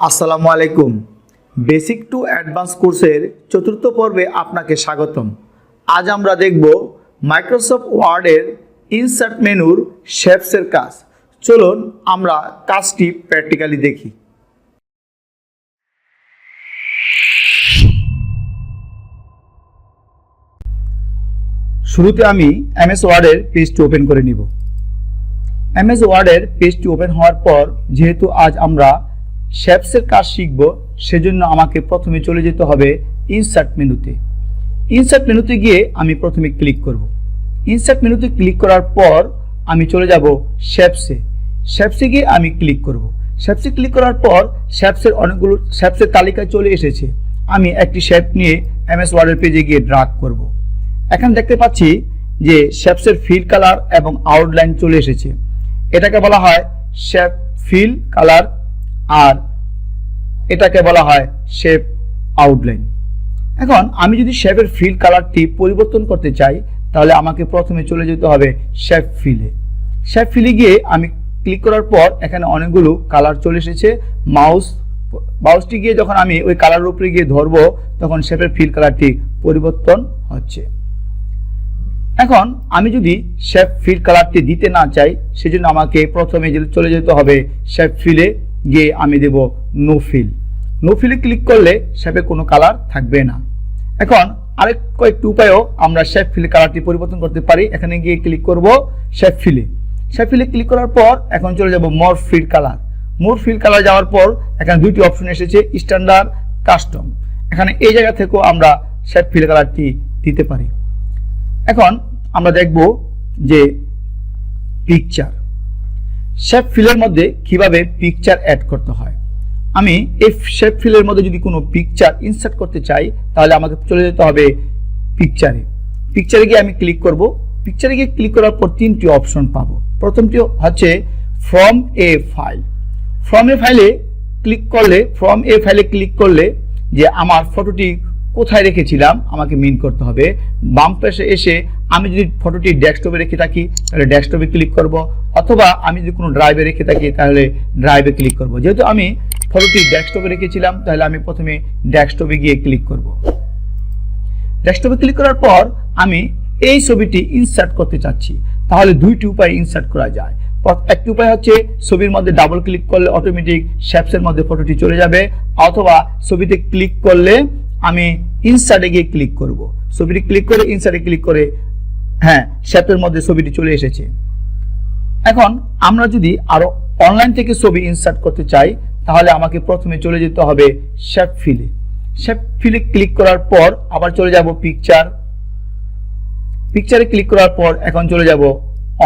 আসসালামু আলাইকুম। Basic to advance কোর্সের চতুর্থ পর্বে আপনাকে স্বাগতম। আজ আমরা দেখব মাইক্রোসফট ওয়ার্ডের ইনসার্ট মেনুর শেপসের কাজ। চলুন আমরা কাজটি প্র্যাকটিক্যালি দেখি। শুরুতে আমি এমএস ওয়ার্ডের পেজটি ওপেন করে নিব। এমএস ওয়ার্ডের পেজটি ওপেন হওয়ার পর যেহেতু আজ আমরা শেপসের কাজ শিখব, সেজন্য আমাকে প্রথমে চলে যেতে হবে ইনসার্ট মেনুতে। ইনসার্ট মেনুতে গিয়ে আমি প্রথমে ক্লিক করব। ইনসার্ট মেনুতে ক্লিক করার পর আমি চলে যাব শেপসে। শেপসে গিয়ে আমি ক্লিক করব। শেপসে ক্লিক করার পর শেপসের অনেকগুলো শেপসের তালিকায় চলে এসেছে। আমি একটি শেপ নিয়ে এমএস ওয়ার্ডের পেজে গিয়ে ড্র্যাগ করব। এখন দেখতে পাচ্ছি যে শেপসের ফিল কালার এবং আউটলাইন চলে এসেছে। এটাকে বলা হয় শেপ ফিল কালার আর এটাকে বলা হয় শেপ আউটলাইন। এখন আমি যদি শেপের ফিল কালারটি পরিবর্তন করতে চাই, তাহলে আমাকে প্রথমে চলে যেতে হবে শেপ ফিলে। শেপ ফিলে গিয়ে আমি ক্লিক করার পর এখানে অনেকগুলো কালার চলে এসেছে। মাউসটি গিয়ে যখন আমি ওই কালারের উপরে গিয়ে ধরবো, তখন শেপের ফিল কালারটি পরিবর্তন হচ্ছে। এখন আমি যদি শেপ ফিল কালারটি দিতে না চাই, সেজন্য আমাকে প্রথমে চলে যেতে হবে শেপ ফিলে গিয়ে আমি দেব নো ফিল। নো ফিলে ক্লিক করলে শেপে কোনো কালার থাকবে না। এখন আরেক কয়েকটি উপায়েও আমরা শেপ ফিল কালারটি পরিবর্তন করতে পারি। এখানে গিয়ে ক্লিক করব শেপ ফিলে। শেপ ফিলে ক্লিক করার পর এখন চলে যাব মোর ফিল কালার। মোর ফিল কালার যাওয়ার পর এখানে দুইটি অপশন এসেছে, স্ট্যান্ডার্ড, কাস্টম। এখানে এই জায়গা থেকেও আমরা শেপ ফিল কালারটি দিতে পারি। এখন আমরা দেখব যে পিকচার, শেপ ফিলের মধ্যে কিভাবে পিকচার অ্যাড করতে হয়। আমি এই শেপ ফিলের মধ্যে যদি কোনো পিকচার ইনসার্ট করতে চাই, তাহলে আমাকে চলে যেতে হবে পিকচারে। পিকচারে গিয়ে আমি ক্লিক করব। পিকচারে গিয়ে ক্লিক করার পর তিনটি অপশন পাবো। প্রথমটি হচ্ছে from a file. From a ফাইলে ক্লিক করলে যে আমার ফটোটি কোথায় রেখেছিলাম আমাকে মিন করতে হবে। বাম পাশে এসে আমি যদি ফটোটি ডেস্কটপে রেখে থাকি, তাহলে ডেস্কটপে ক্লিক করব, অথবা আমি যদি কোনো ড্রাইভে রেখে থাকি, তাহলে ড্রাইভে ক্লিক করব। যেহেতু আমি ফটোটি ডেস্কটপে রেখেছিলাম, তাহলে আমি প্রথমে ডেস্কটপে গিয়ে ক্লিক করব। ডেস্কটপে ক্লিক করার পর আমি এই ছবিটি ইনসার্ট করতে চাচ্ছি। তাহলে দুইটি উপায় ইনসার্ট করা যায়। একটি উপায় হচ্ছে ছবির মধ্যে ডাবল ক্লিক করলে অটোমেটিক শেপসের মধ্যে ফটোটি চলে যাবে, অথবা ছবিতে ক্লিক করলে আমি ইনসার্টে গিয়ে ক্লিক করব। ছবিটি ক্লিক করে ইনসার্টে ক্লিক করে শেপের মধ্যে ছবিটি চলে এসেছে। এখন আমরা যদি আরো অনলাইন থেকে ছবি ইনসার্ট করতে চাই, তাহলে আমাকে প্রথমে চলে যেতে হবে শেপ ফিলে। শেপ ফিলে ক্লিক করার পর আবার চলে যাব পিকচার। পিকচারে ক্লিক করার পর এখন চলে যাব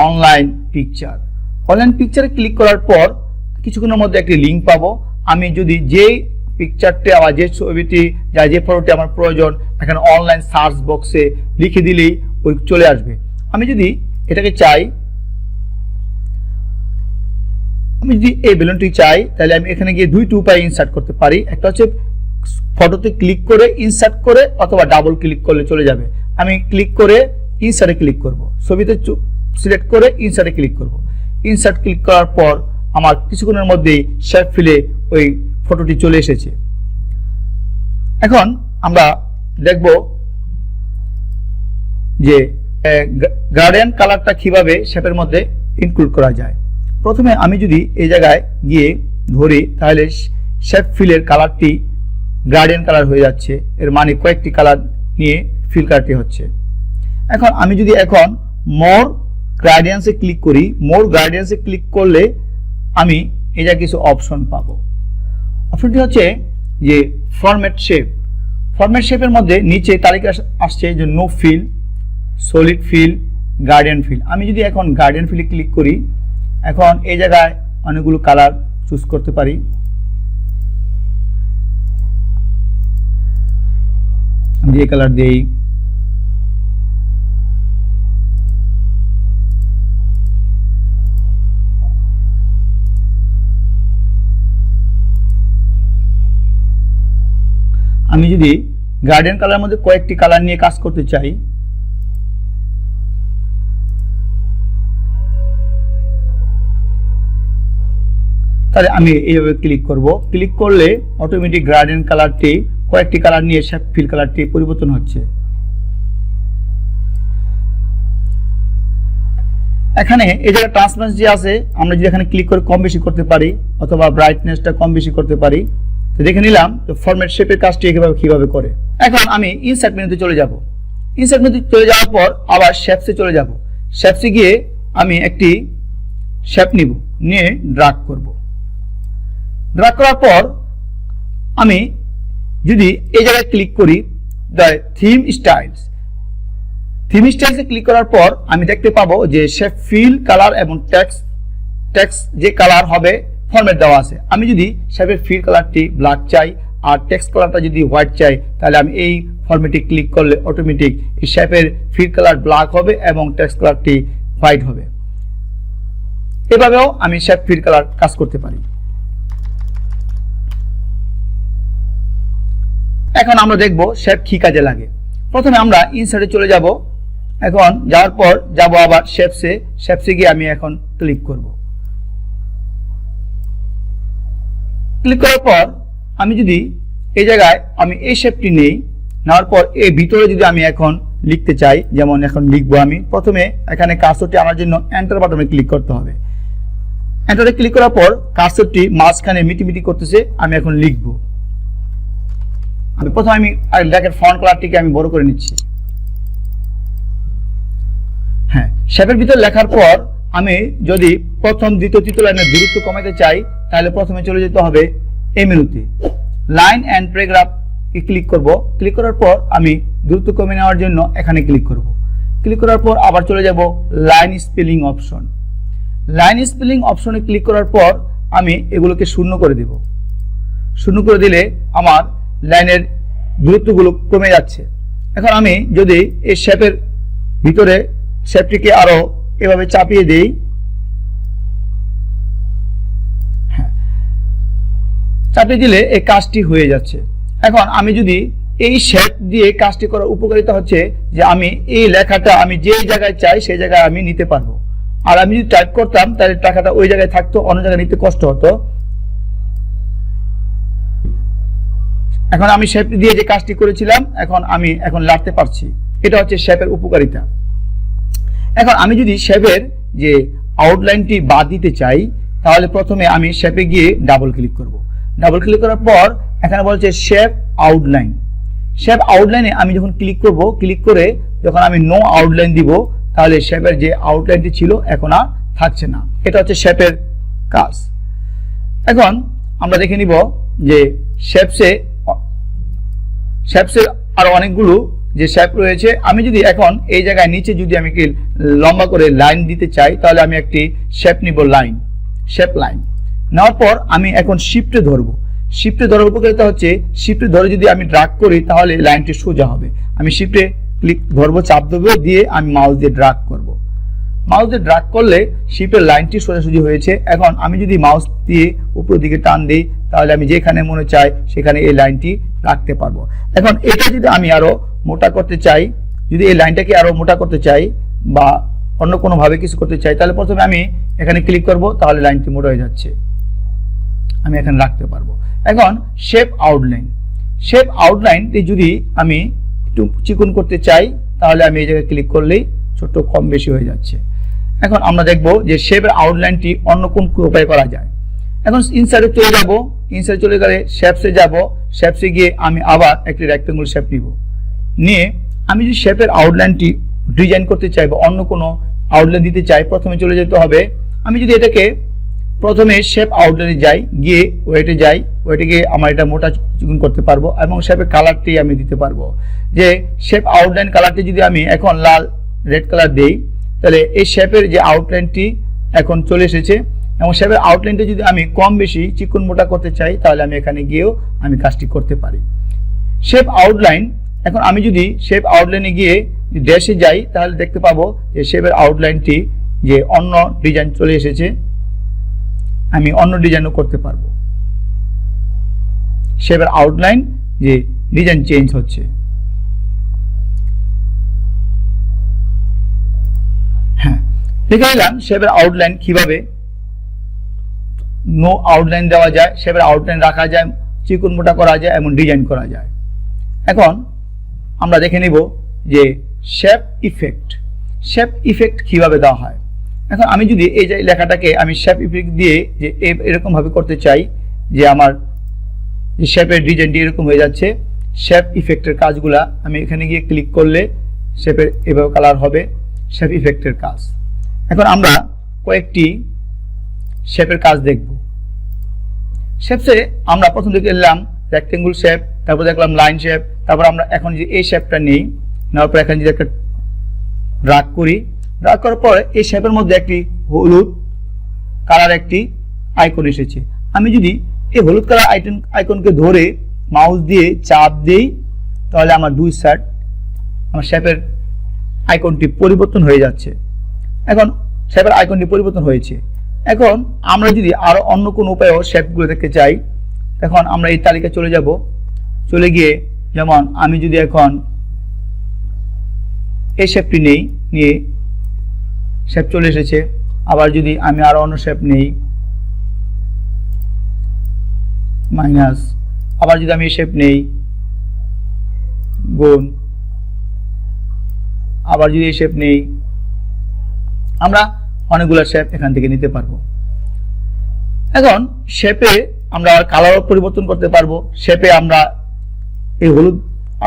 অনলাইন পিকচার। অনলাইন পিকচারে ক্লিক করার পর কিছুক্ষণের মধ্যে একটি লিঙ্ক পাবো। আমি যদি যে পিকচারটি আবার যে ছবিটি যে ফটোটি আমার প্রয়োজন, এখানে অনলাইন সার্চ বক্সে লিখে দিলেই ওই চলে আসবে। আমি যদি এটাকে চাই, আমি যদি এই বেলুনটি চাই, তাহলে আমি এখানে গিয়ে দুইটি উপায় ইনসার্ট করতে পারি। একটা হচ্ছে ফটোতে ক্লিক করে ইনসার্ট করে, অথবা ডাবল ক্লিক করলে চলে যাবে। আমি ক্লিক করে ইনসার্টে ক্লিক করব। ছবিতে সিলেক্ট করে ইনসার্টে ক্লিক করব। ইনসার্ট ক্লিক করার পর আমার কিছুক্ষণের মধ্যেই শেপ ফিলে ওই ফটোটি চলে এসেছে। এখন আমরা দেখব যে গার্ডিয়ান কালারটা কিভাবে শেপের মধ্যে ইনক্লুড করা যায়। প্রথমে আমি যদি এই জায়গায় গিয়ে ধরি, তাহলে শেপ ফিলের কালারটি গার্ডিয়ান কালার হয়ে যাচ্ছে। এর মানে কয়েকটি কালার নিয়ে ফিল কালারটি হচ্ছে। এখন আমি যদি এখন মোর গার্ডিয়ান্সে ক্লিক করি, মোর গার্ডিয়ান্সে ক্লিক করলে আমি এই জায়গায় কিছু অপশন পাবো। অপশনটি হচ্ছে যে ফরম্যাট শেপ। ফরম্যাট শেপের মধ্যে নিচে তালিকা আসছে যে no fill, solid fill, gradient fill. আমি যদি এখন গার্ডিয়ান ফিলে ক্লিক করি, এখন এই জায়গায় অনেকগুলো কালার চুজ করতে পারি। আমি এই কালার দিই। আমি যদি গার্ডিয়ান কালার মধ্যে কয়েকটি কালার নিয়ে কাজ করতে চাই, তাহলে আমি এইভাবে ক্লিক করব। ক্লিক করলে অটোমেটিক গ্রেডিয়েন্ট কালারটি কয়েকটি কালার নিয়ে শেপ ফিল কালারটি পরিবর্তন হচ্ছে। এখানে এই জায়গায় ট্রান্সপারেন্সি আছে, আমরা যদি এখানে ক্লিক করে কম বেশি করতে পারি অথবা ব্রাইটনেসটা কম বেশি করতে পারি। তো দেখে নিলাম ফরম্যাট শেপের কাজটি কিভাবে করে। এখন আমি ইনসার্ট মেনুতে চলে যাব। ইনসার্ট মেনুতে চলে যাওয়ার পর আবার শেপসে চলে যাব। শেপসে গিয়ে আমি একটি শেপ নিব, নিয়ে ড্র্যাগ করব। ড্র্যাগ করার পর আমি যদি এই জায়গায় ক্লিক করি থিম স্টাইলস, থিম স্টাইলসে ক্লিক করার পর আমি দেখতে পাবো যে শেপ ফিল কালার এবং টেক্সট যে কালার হবে ফরম্যাট দেওয়া আছে। আমি যদি শেপের ফিল কালারটি ব্ল্যাক চাই আর টেক্সট কালারটা যদি হোয়াইট চাই, তাহলে আমি এই ফরম্যাটে ক্লিক করলে অটোমেটিক এই শেপের ফিল কালার ব্ল্যাক হবে এবং টেক্সট কালারটি হোয়াইট হবে। এভাবেও আমি শেপ ফিল কালার কাজ করতে পারি। এখন আমরা দেখব শেপ কি কাজে লাগে। প্রথমে আমরা ইনসার্টে চলে যাব। এখন যাওয়ার পর যাব আবার শেপসে গিয়ে আমি এখন ক্লিক করব। ক্লিক করার পর আমি যদি এই জায়গায় আমি এই শেপটি নেই, নেওয়ার পর এই ভিতরে যদি আমি এখন লিখতে চাই, যেমন এখন লিখবো আমি, প্রথমে এখানে কার্সরটি আনার জন্য এন্টার বাটনে ক্লিক করতে হবে। এন্টারে ক্লিক করার পর কার্সরটি মাঝখানে মিটিমিটি করতেছে, আমি এখন লিখব। প্রথমে আমি লেখার ফন্ট কালারটিকে আমি বড় করে নিচ্ছি। হ্যাঁ, শেপের ভিতর লেখার পর আমি যদি প্রথম দ্বিতীয় তৃতীয় লাইনের দূরত্ব কমাতে চাই, তাহলে প্রথমে চলে যেতে হবে এই মেনুতে, লাইন এন্ড প্যারাগ্রাফ ক্লিক করব। ক্লিক করার পর আমি দূরত্ব কমিয়ে নেওয়ার জন্য এখানে ক্লিক করব। ক্লিক করার পর আবার চলে যাব line spelling option. Line spelling অপশনে ক্লিক করার পর আমি এগুলোকে শূন্য করে দেব। শূন্য করে দিলে আমার লাইনের দূরত্বগুলো কমে যাচ্ছে। এখন আমি যদি এই শেপের ভিতরে শেপটিকে আরো এভাবে চাপিয়ে দেই, চাপিয়ে দিলে এই কাজটি হয়ে যাচ্ছে। এখন আমি যদি এই শেপ দিয়ে কাজটি করার উপকারিতা হচ্ছে যে আমি এই লেখাটা আমি যে জায়গায় চাই সেই জায়গায় আমি নিতে পারবো। আর আমি যদি টাইপ করতাম তাহলে টাকাটা ওই জায়গায় থাকতো, অন্য জায়গায় নিতে কষ্ট হতো। এখন আমি শেপ দিয়ে যে কাজটি করেছিলাম এখন আমি লাড়তে পারছি। এটা হচ্ছে শেপের উপকারিতা। এখন আমি যদি শেপের যে আউটলাইনটি বাদ দিতে চাই, তাহলে প্রথমে আমি শেপে গিয়ে ডাবল ক্লিক করব। ডাবল ক্লিক করার পর এখানে বলছে শেপ আউটলাইন। শেপ আউটলাইনে আমি যখন ক্লিক করব, ক্লিক করে যখন আমি নো আউটলাইন দিব, তাহলে শেপের যে আউটলাইনটি ছিল এখন আর থাকছে না। এটা হচ্ছে শেপের কাজ। এখন আমরা দেখে নিব যে শেপসে আরো অনেকগুলো যে শেপ রয়েছে। আমি যদি এখন এই জায়গায় নিচে যদি আমি লম্বা করে লাইন দিতে চাই, তাহলে আমি একটি শেপ নিব, শেপ লাইন। নেওয়ার পর আমি এখন শিফটে ধরবো। শিফটে ধরার উপকারিতা হচ্ছে শিফটে ধরে যদি আমি ড্র্যাগ করি তাহলে লাইনটি সোজা হবে। আমি শিফটে ক্লিক ধরবো, চাপ দেবো, দিয়ে আমি মাউস দিয়ে ড্র্যাগ করব। মাউস দিয়ে ড্র্যাগ করলে শিফটের লাইনটি সোজাসুজি হয়েছে। এখন আমি যদি মাউস দিয়ে উপরের দিকে টান দিই, তাহলে আমি যেখানে মনে চাই সেখানে এই লাইনটি রাখতে পারবো। এখন এটা যদি আমি আরো মোটা করতে চাই, যদি এই লাইনটাকে আরো মোটা করতে চাই বা অন্য কোনোভাবে কিছু করতে চাই, তাহলে প্রথমে আমি এখানে ক্লিক করব, তাহলে লাইনটি মোটা হয়ে যাচ্ছে, আমি এখানে রাখতে পারবো। এখন শেপ আউটলাইন। শেপ আউটলাইনটি যদি আমি একটু চিকন করতে চাই, তাহলে আমি এই জায়গায় ক্লিক করলেই ছোট কম বেশি হয়ে যাচ্ছে। এখন আমরা দেখব যে শেপের আউটলাইনটি অন্য কোন উপায়ে করা যায়। এখন ইনসার্টে চলে যাব। ইনসার্টে চলে গেলে শেপসে যাব। শেপসে গিয়ে আমি আবার একটি রেক্টেঙ্গল শেপ নিব। নিয়ে আমি যদি শেপের আউটলাইনটি ডিজাইন করতে চাই বা অন্য কোনো আউটলাইন দিতে চাই, প্রথমে চলে যেতে হবে। আমি যদি এটাকে প্রথমে শেপ আউটলাইনে যাই, গিয়ে ওয়েটে যাই, ওয়েটে গিয়ে আমার এটা মোটা চিকন করতে পারবো এবং শেপের কালারটি আমি দিতে পারবো। যে শেপ আউটলাইন কালারটি যদি আমি এখন লাল রেড কালার দেই, তাহলে এই শেপের যে আউটলাইনটি এখন চলে এসেছে। এবং শেপের আউটলাইনটা যদি আমি কম বেশি চিকন মোটা করতে চাই, তাহলে আমি এখানে গিয়েও আমি কাজটি করতে পারি। Shape outline. এখন আমি যদি শেপ আউটলাইনে গিয়ে ড্যাশে যাই, তাহলে দেখতে পাবো যে শেপের আউটলাইনটি যে অন্য ডিজাইন চলে এসেছে, আমি অন্য ডিজাইনও করতে পারবো। শেপের আউটলাইন যে ডিজাইন চেঞ্জ হচ্ছে। হ্যাঁ, দেখে নিলাম শেপের আউটলাইন কিভাবে নো আউটলাইন দেওয়া যায়, শেপের আউটলাইন রাখা যায়, চিকন মোটা করা যায় এবং ডিজাইন করা যায়। এখন আমরা দেখে নিব যে শেপ ইফেক্ট কিভাবে দেওয়া হয়। এখন আমি যদি এই যে লেখাটাকে আমি শেপ ইফেক্ট দিয়ে যে এরকমভাবে করতে চাই যে আমার যে শেপের ডিজাইনটি এরকম হয়ে যাচ্ছে, শেপ ইফেক্টের কাজগুলা আমি এখানে গিয়ে ক্লিক করলে শেপের এভাবে কালার হবে, শেপ ইফেক্টের কাজ। এখন আমরা কয়েকটি শেপের কাজ দেখব। শেপসে আমরা প্রথম দিকে এলাম রেক্টেঙ্গুল শেপ, তারপর দেখলাম লাইন শেপ, তারপর আমরা এখন যে এই শেপটা নিই, নেওয়ার পর এখানে যদি একটা ড্রাগ করি, ড্রাগ করার পর এই শেপের মধ্যে একটি হলুদ কালার একটি আইকন এসেছে। আমি যদি এই হলুদ কালার আইকনকে ধরে মাউস দিয়ে চাপ দিই, তাহলে আমার দুই সাইড আমার শেপের আইকনটি পরিবর্তন হয়ে যাচ্ছে। এখন শেপের আইকনটি পরিবর্তন হয়েছে। এখন আমরা যদি আরো অন্য কোনো উপায়েও শেপগুলো দেখতে চাই, তখন আমরা এই তালিকায় চলে যাব। চলে গিয়ে যেমন আমি যদি এখন এই শেপটি নেই, নিয়ে শেপ চলে এসেছে। আবার যদি আমি আরো অন্য শেপ নেই, মাইনাস, আবার যদি আমি এই শেপ নেই, গুণ, আবার যদি এই শেপ নেই, আমরা অনেকগুলো শেপ এখান থেকে নিতে পারবো। এখন শেপে আমরা কালারও পরিবর্তন করতে পারবো। শেপে আমরা এই হলুদ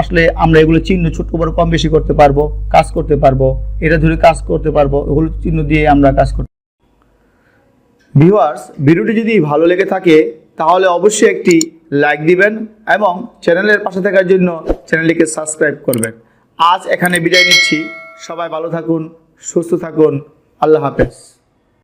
আসলে আমরা এগুলো চিহ্ন ছোট বড় কম বেশি করতে পারবো, কাজ করতে পারবো, এটা ধরে কাজ করতে পারবো, হলুদ চিহ্ন দিয়ে আমরা কাজ করতে। ভিউয়ার্স, ভিডিওটি যদি ভালো লেগে থাকে তাহলে অবশ্যই একটি লাইক দিবেন এবং চ্যানেলের পাশে থাকার জন্য চ্যানেলটিকে সাবস্ক্রাইব করবেন। আজ এখানে বিদায় নিচ্ছি। সবাই ভালো থাকুন, সুস্থ থাকুন। আল্লাহ হাফেজ।